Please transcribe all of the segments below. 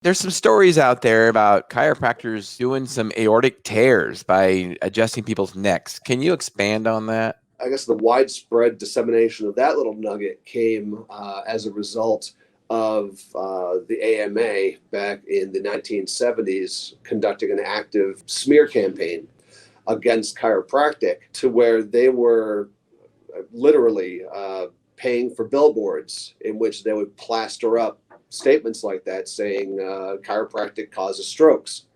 There's some stories out there about chiropractors doing some aortic tears by adjusting people's necks. Can you expand on that? I guess the widespread dissemination of that little nugget came as a result of the AMA back in the 1970s conducting an active smear campaign against chiropractic, to where they were literally paying for billboards in which they would plaster up statements like that saying chiropractic causes strokes.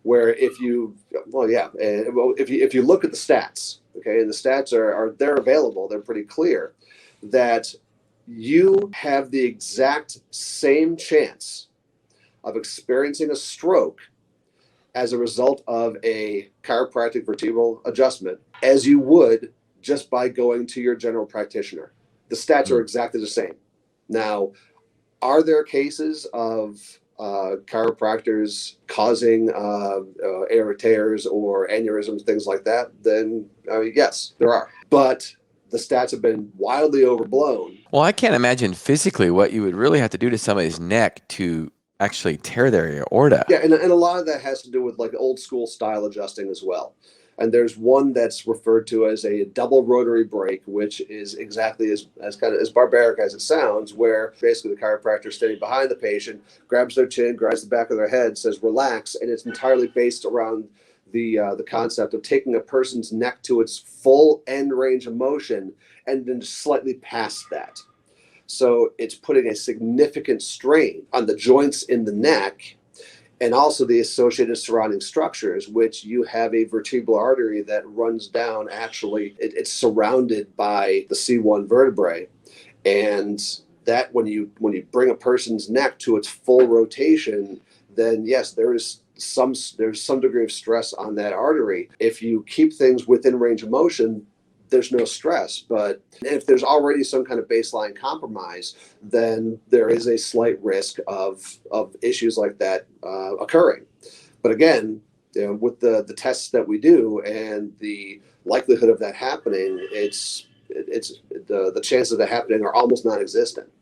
Where if you, well, yeah, if you look at the stats, okay, and the stats are they're available, they're pretty clear that you have the exact same chance of experiencing a stroke as a result of a chiropractic vertebral adjustment as you would just by going to your general practitioner. The stats are exactly the same. Now, are there cases of chiropractors causing aortic tears or aneurysms, things like that? Then, I mean, yes, there are. But the stats have been wildly overblown. Well, I can't imagine physically what you would really have to do to somebody's neck to actually tear their aorta. Yeah, and a lot of that has to do with like old school style adjusting as well. And there's one that's referred to as a double rotary break, which is exactly as kind of as barbaric as it sounds, where basically the chiropractor standing behind the patient grabs their chin, grabs the back of their head, says relax, and it's entirely based around the concept of taking a person's neck to its full end range of motion and then slightly past that. So it's putting a significant strain on the joints in the neck and also the associated surrounding structures, which you have a vertebral artery that runs down. Actually, it's surrounded by the C1 vertebrae. And that when you bring a person's neck to its full rotation, then yes, there's some degree of stress on that artery. If you keep things within range of motion, there's no stress. But if there's already some kind of baseline compromise, then there is a slight risk of issues like that occurring. But again, you know, with the tests that we do and the likelihood of that happening, it's the chances of that happening are almost non-existent.